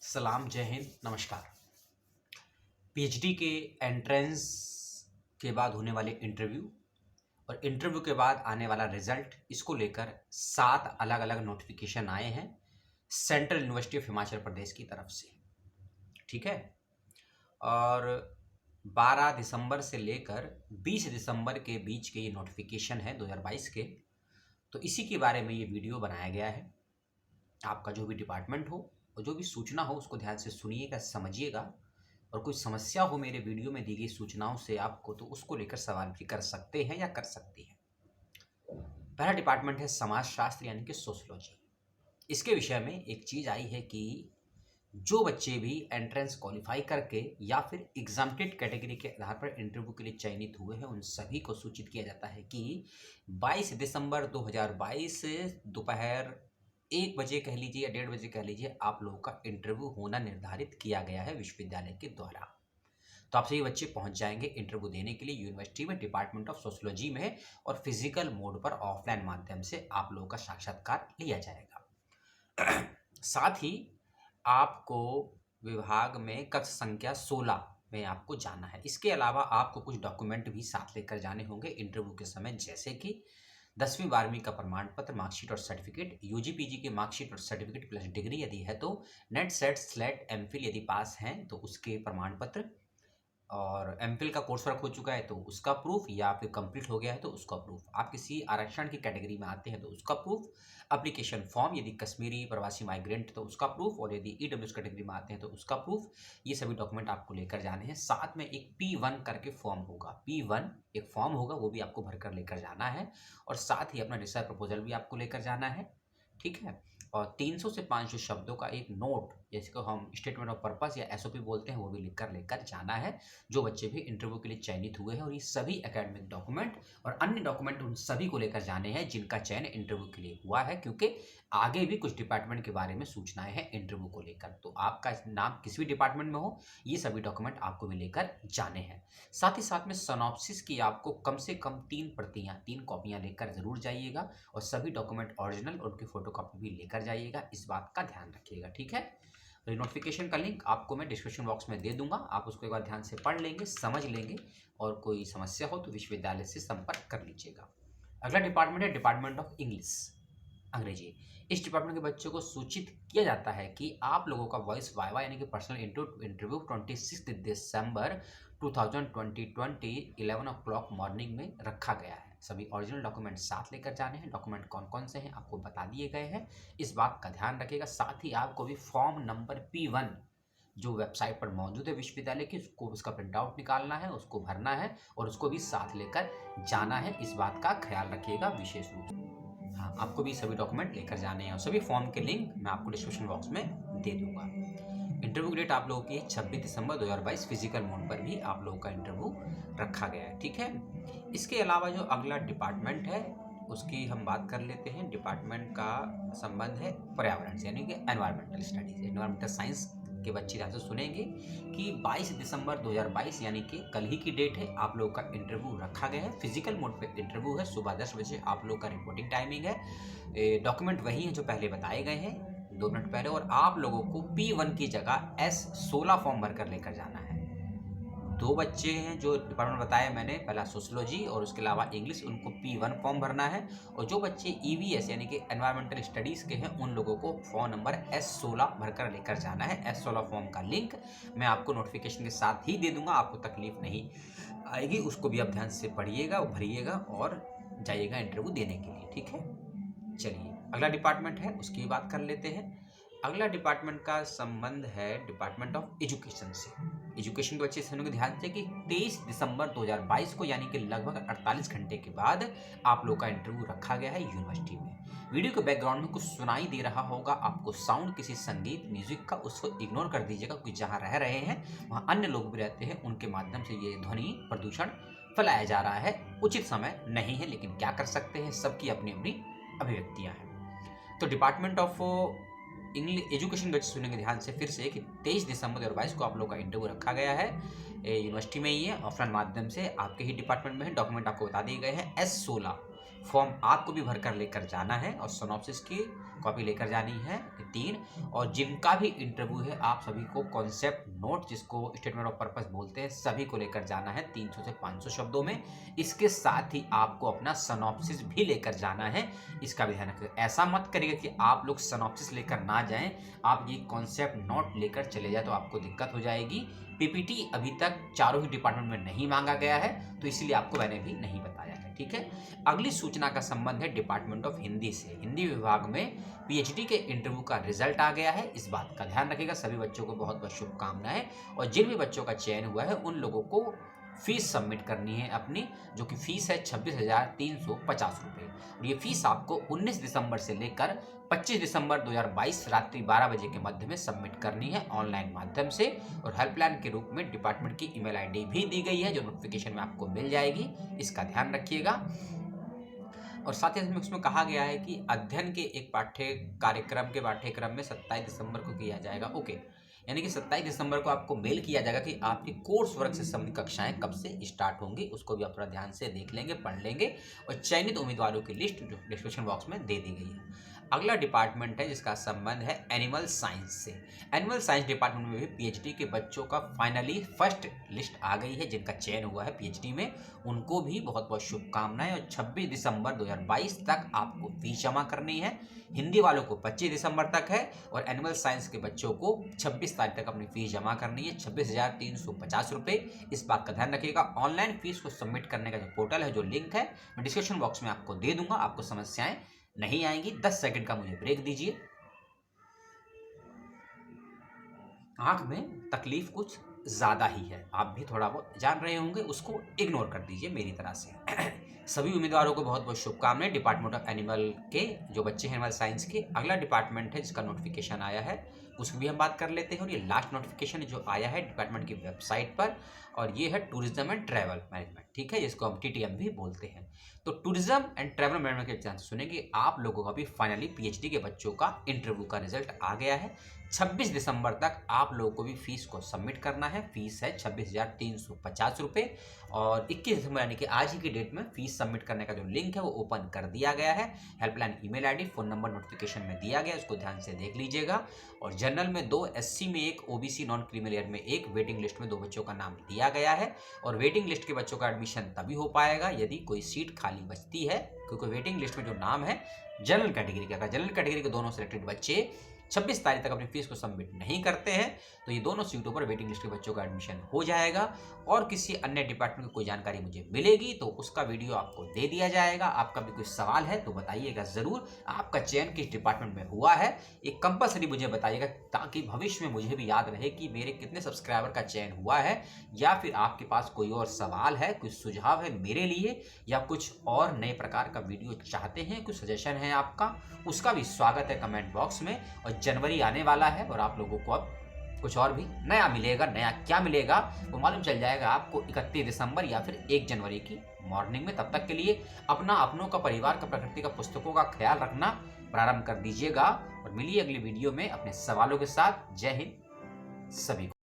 सलाम, जय हिंद, नमस्कार। पीएचडी के एंट्रेंस के बाद होने वाले इंटरव्यू और इंटरव्यू के बाद आने वाला रिजल्ट, इसको लेकर 7 अलग अलग नोटिफिकेशन आए हैं central university of Himachal Pradesh की तरफ से। ठीक है। और 12 दिसंबर से लेकर 20 दिसंबर के बीच के ये नोटिफिकेशन है 2022 के। तो इसी के बारे में ये वीडियो बनाया गया है। आपका जो भी डिपार्टमेंट हो और जो भी सूचना हो उसको ध्यान से सुनिएगा, समझिएगा, और कोई समस्या हो मेरे वीडियो में दी गई सूचनाओं से आपको, तो उसको लेकर सवाल भी कर सकते हैं या कर सकती हैं। पहला डिपार्टमेंट है समाजशास्त्र यानी कि सोशलॉजी। इसके विषय में एक चीज़ आई है कि जो बच्चे भी एंट्रेंस क्वालिफाई करके या फिर एग्जाम्प्टेड कैटेगरी के आधार पर इंटरव्यू के लिए चयनित हुए हैं, उन सभी को सूचित किया जाता है कि 22 दिसंबर 2022 दोपहर 1 बजे कह लीजिए या 1:30 बजे कह लीजिए, आप लोगों का इंटरव्यू होना निर्धारित किया गया है विश्वविद्यालय के द्वारा। तो आप सभी बच्चे पहुंच जाएंगे इंटरव्यू देने के लिए यूनिवर्सिटी में, डिपार्टमेंट ऑफ सोशोलॉजी में, और फिजिकल मोड पर ऑफलाइन माध्यम से आप लोगों का साक्षात्कार लिया जाएगा। साथ ही आपको विभाग में कक्ष संख्या 16 में आपको जाना है। इसके अलावा आपको कुछ डॉक्यूमेंट भी साथ लेकर जाने होंगे इंटरव्यू के समय, जैसे कि 10वीं 12वीं का प्रमाण पत्र, मार्कशीट और सर्टिफिकेट, यूजी पीजी की मार्कशीट और सर्टिफिकेट प्लस डिग्री यदि है तो, नेट सेट स्लेट एमफिल यदि पास हैं तो उसके प्रमाण पत्र, और एमफिल का कोर्स वर्क हो चुका है तो उसका प्रूफ, या फिर कंप्लीट हो गया है तो उसका प्रूफ, आप किसी आरक्षण की कैटेगरी में आते हैं तो उसका प्रूफ, एप्लीकेशन फॉर्म, यदि कश्मीरी प्रवासी माइग्रेंट तो उसका प्रूफ, और यदि ईडब्ल्यूएस कैटेगरी में आते हैं तो उसका प्रूफ। ये सभी डॉक्यूमेंट आपको लेकर जाने हैं। साथ में एक P1 करके फॉर्म होगा, P1 एक फॉर्म होगा, वो भी आपको भरकर लेकर जाना है, और साथ ही अपना रिसर्च प्रपोजल भी आपको लेकर जाना है। ठीक है। और 300 से 500 शब्दों का एक नोट, जिसको हम स्टेटमेंट ऑफ पर्पस या एसओपी बोलते हैं, वो भी लेकर जाना है, जो बच्चे भी इंटरव्यू के लिए चयनित हुए हैं। और ये सभी एकेडमिक डॉक्यूमेंट और अन्य डॉक्यूमेंट उन सभी को लेकर जाने हैं जिनका चयन इंटरव्यू के लिए हुआ है, क्योंकि आगे भी कुछ डिपार्टमेंट के बारे में सूचनाएं हैं इंटरव्यू को लेकर। तो आपका नाम किसी भी डिपार्टमेंट में हो, ये सभी डॉक्यूमेंट आपको भी लेकर जाने हैं। साथ ही साथ में सिनॉप्सिस की आपको कम से कम 3 कॉपियां लेकर जरूर जाइएगा, और सभी डॉक्यूमेंट ओरिजिनल और उनकी फोटोकॉपी भी लेकर जाइएगा। इस बात का ध्यान रखिएगा। ठीक है। नोटिफिकेशन का लिंक आपको मैं डिस्क्रिप्शन बॉक्स में दे दूंगा, आप उसको एक बार ध्यान से पढ़ लेंगे, समझ लेंगे, और कोई समस्या हो तो विश्वविद्यालय से संपर्क कर लीजिएगा। अगला डिपार्टमेंट है डिपार्टमेंट ऑफ इंग्लिश, अंग्रेजी। इस डिपार्टमेंट के बच्चों को सूचित किया जाता है कि आप लोगों का वॉइस वाइवा यानी कि पर्सनल इंटरव्यू 26 दिसंबर 2020 11 o'clock मॉर्निंग में रखा गया है। सभी ओरिजिनल डॉक्यूमेंट साथ लेकर जाने हैं। डॉक्यूमेंट कौन कौन से हैं आपको बता दिए गए हैं, इस बात का ध्यान रखिएगा। साथ ही आपको भी फॉर्म नंबर P1 जो वेबसाइट पर मौजूद है विश्वविद्यालय की, उसको उसका प्रिंट आउट निकालना है, उसको भरना है, और उसको भी साथ लेकर जाना है। इस बात का ख्याल रखिएगा विशेष रूप से। हाँ, आपको भी सभी डॉक्यूमेंट लेकर जाने हैं, और सभी फॉर्म के लिंक मैं आपको डिस्क्रिप्शन बॉक्स में दे दूंगा। इंटरव्यू की डेट आप लोगों की 26 दिसंबर 2022 फिजिकल मोड पर भी आप लोगों का इंटरव्यू रखा गया है। ठीक है। इसके अलावा जो अगला डिपार्टमेंट है उसकी हम बात कर लेते हैं। डिपार्टमेंट का संबंध है पर्यावरण से, यानी कि एनवायरमेंटल स्टडीज, एनवायरमेंटल साइंस के बच्चे ध्यान से सुनेंगे कि 22 दिसंबर 2022 यानी कि कल ही की डेट है, आप लोगों का इंटरव्यू रखा गया है। फिजिकल मोड पे इंटरव्यू है, सुबह 10 बजे आप लोग का रिपोर्टिंग टाइमिंग है। डॉक्यूमेंट वही है जो पहले बताए गए हैं 2 मिनट पहले, और आप लोगों को P1 की जगह S16 फॉर्म भरकर लेकर जाना है। 2 बच्चे हैं जो डिपार्टमेंट बताया मैंने, पहला सोशोलॉजी और उसके अलावा इंग्लिश, उनको P1 फॉर्म भरना है, और जो बच्चे EVS यानी कि एनवायरमेंटल स्टडीज़ के हैं उन लोगों को फॉर्म नंबर S16 भरकर लेकर जाना है। S16 फॉर्म का लिंक मैं आपको नोटिफिकेशन के साथ ही दे दूंगा, आपको तकलीफ नहीं आएगी। उसको भी आप ध्यान से पढ़िएगा, भरिएगा और जाइएगा इंटरव्यू देने के लिए। ठीक है। चलिए अगला डिपार्टमेंट है उसकी बात कर लेते हैं। अगला डिपार्टमेंट का संबंध है डिपार्टमेंट ऑफ एजुकेशन से। एजुकेशन के बच्चे सुनोगे ध्यान से कि 23 दिसंबर 2022 को, यानी कि लगभग 48 घंटे के बाद आप लोग का इंटरव्यू रखा गया है यूनिवर्सिटी में। वीडियो के बैकग्राउंड में कुछ सुनाई दे रहा होगा आपको साउंड किसी संगीत म्यूजिक का, उसको इग्नोर कर दीजिएगा, क्योंकि जहाँ रह रहे हैं वहाँ अन्य लोग भी रहते हैं, उनके माध्यम से ये ध्वनि प्रदूषण फैलाया जा रहा है। उचित समय नहीं है, लेकिन क्या कर सकते हैं, सबकी अपनी अपनी अभिव्यक्तियाँ हैं। तो डिपार्टमेंट ऑफ इंग्लिश एजुकेशन बच्चे सुनेंगे ध्यान से फिर से कि 23 दिसंबर 2022 को आप लोग का इंटरव्यू रखा गया है। यूनिवर्सिटी में ही है, ऑफलाइन माध्यम से, आपके ही डिपार्टमेंट में है। डॉक्यूमेंट आपको बता दिए गए हैं। S16 फॉर्म आपको भी भरकर लेकर जाना है और सिनॉप्सिस की कॉपी लेकर जानी है 3। और जिनका भी इंटरव्यू है आप सभी को कॉन्सेप्ट नोट, जिसको स्टेटमेंट ऑफ पर्पस बोलते हैं, सभी को लेकर जाना है 300 से 500 शब्दों में। इसके साथ ही आपको अपना सिनॉप्सिस भी लेकर जाना है, इसका भी ध्यान रखिएगा। ऐसा मत करिएगा कि आप लोग सिनॉप्सिस लेकर ना जाएं, आप ये कॉन्सेप्ट नोट लेकर चले जाए तो आपको दिक्कत हो जाएगी। पीपीटी अभी तक चारों ही डिपार्टमेंट में नहीं मांगा गया है, तो इसलिए आपको मैंने भी नहीं बताया है, ठीक है। अगली सूचना का संबंध है डिपार्टमेंट ऑफ हिंदी से। हिंदी विभाग में पीएचडी के इंटरव्यू का रिजल्ट आ गया है, इस बात का ध्यान रखिएगा। सभी बच्चों को बहुत बहुत शुभकामनाएं। और जिन भी बच्चों का चयन हुआ है उन लोगों को फीस सबमिट करनी है अपनी, जो कि फीस है 26,350 रुपये। और ये फीस आपको 19 दिसंबर से लेकर 25 दिसंबर 2022 रात्रि 12 बजे के मध्य में सबमिट करनी है ऑनलाइन माध्यम से। और हेल्पलाइन के रूप में डिपार्टमेंट की ईमेल आईडी भी दी गई है, जो नोटिफिकेशन में आपको मिल जाएगी, इसका ध्यान रखिएगा। और साथ ही इसमें कहा गया है कि अध्ययन के एक पाठ्यक्रम में 27 दिसंबर को किया जाएगा। ओके, यानी कि 27 दिसंबर को आपको मेल किया जाएगा कि आपकी कोर्स वर्क से संबंधित कक्षाएं कब से स्टार्ट होंगी, उसको भी आप थोड़ा ध्यान से देख लेंगे, पढ़ लेंगे। और चयनित उम्मीदवारों की लिस्ट जो डिस्क्रिप्शन बॉक्स में दे दी गई है। अगला डिपार्टमेंट है जिसका संबंध है एनिमल साइंस से। एनिमल साइंस डिपार्टमेंट में भी पीएचडी के बच्चों का फाइनली फर्स्ट लिस्ट आ गई है, जिनका चयन हुआ है पीएचडी में, उनको भी बहुत बहुत शुभकामनाएं। और 26 दिसंबर 2022 तक आपको फीस जमा करनी है। हिंदी वालों को 25 दिसंबर तक है और एनिमल साइंस के बच्चों को 26 तारीख तक अपनी फीस जमा करनी है, 26,350 रुपये। इस बात का ध्यान रखिएगा। ऑनलाइन फीस को सबमिट करने का जो पोर्टल है, जो लिंक है, मैं डिस्क्रिप्शन बॉक्स में आपको दे दूंगा, आपको समस्याएं नहीं आएंगी। 10 सेकंड का मुझे ब्रेक दीजिए। आंख में तकलीफ कुछ ज़्यादा ही है, आप भी थोड़ा बहुत जान रहे होंगे, उसको इग्नोर कर दीजिए मेरी तरह से। सभी उम्मीदवारों को बहुत बहुत शुभकामनाएं। डिपार्टमेंट ऑफ एनिमल के जो बच्चे हैं एनिमल साइंस के। अगला डिपार्टमेंट है जिसका नोटिफिकेशन आया है, उसकी भी हम बात कर लेते हैं। और ये लास्ट नोटिफिकेशन जो आया है डिपार्टमेंट की वेबसाइट पर, और ये है टूरिज्म एंड ट्रैवल मैनेजमेंट, ठीक है, जिसको हम टीटीएम भी बोलते हैं। तो टूरिज्म एंड ट्रैवल मैनेजमेंट के ध्यान से सुनेंगे, आप लोगों का भी फाइनली पीएचडी के बच्चों का इंटरव्यू का रिजल्ट आ गया है। 26 दिसंबर तक आप लोगों को भी फीस को सबमिट करना है। फीस है 26,350 रुपये। और 21 दिसंबर यानी कि आज ही की डेट में फीस सबमिट करने का जो लिंक है वो ओपन कर दिया गया है। Helpline email ID, phone number notification में दिया गया है, उसको ध्यान से देख लीजिएगा। और जनरल में 2, एससी में 1, ओबीसी नॉन क्रीमिलियर में 1, वेटिंग लिस्ट में 2 बच्चों का नाम दिया गया है। और वेटिंग लिस्ट के बच्चों का एडमिशन तभी हो पाएगा यदि कोई सीट खाली बचती है, क्योंकि वेटिंग लिस्ट में जो नाम है जनरल कैटेगरी का, जनरल कैटेगरी के दोनों सिलेक्टेड बच्चे 26 तारीख तक अपनी फीस को सबमिट नहीं करते हैं तो ये दोनों सीटों पर वेटिंग लिस्ट के बच्चों का एडमिशन हो जाएगा। और किसी अन्य डिपार्टमेंट की कोई जानकारी मुझे मिलेगी तो उसका वीडियो आपको दे दिया जाएगा। आपका भी कोई सवाल है तो बताइएगा ज़रूर। आपका चयन किस डिपार्टमेंट में हुआ है एक कंपलसरी मुझे बताइएगा, ताकि भविष्य में मुझे भी याद रहे कि मेरे कितने सब्सक्राइबर का चयन हुआ है। या फिर आपके पास कोई और सवाल है, कुछ सुझाव है मेरे लिए, या कुछ और नए प्रकार का वीडियो चाहते हैं, कुछ सजेशन है आपका, उसका भी स्वागत है कमेंट बॉक्स में। और जनवरी आने वाला है और आप लोगों को अब कुछ और भी नया मिलेगा। नया क्या मिलेगा वो मालूम चल जाएगा आपको 31 दिसंबर या फिर 1 जनवरी की मॉर्निंग में। तब तक के लिए अपना, अपनों का, परिवार का, प्रकृति का, पुस्तकों का ख्याल रखना प्रारंभ कर दीजिएगा। और मिलिए अगली वीडियो में अपने सवालों के साथ। जय हिंद सभी को।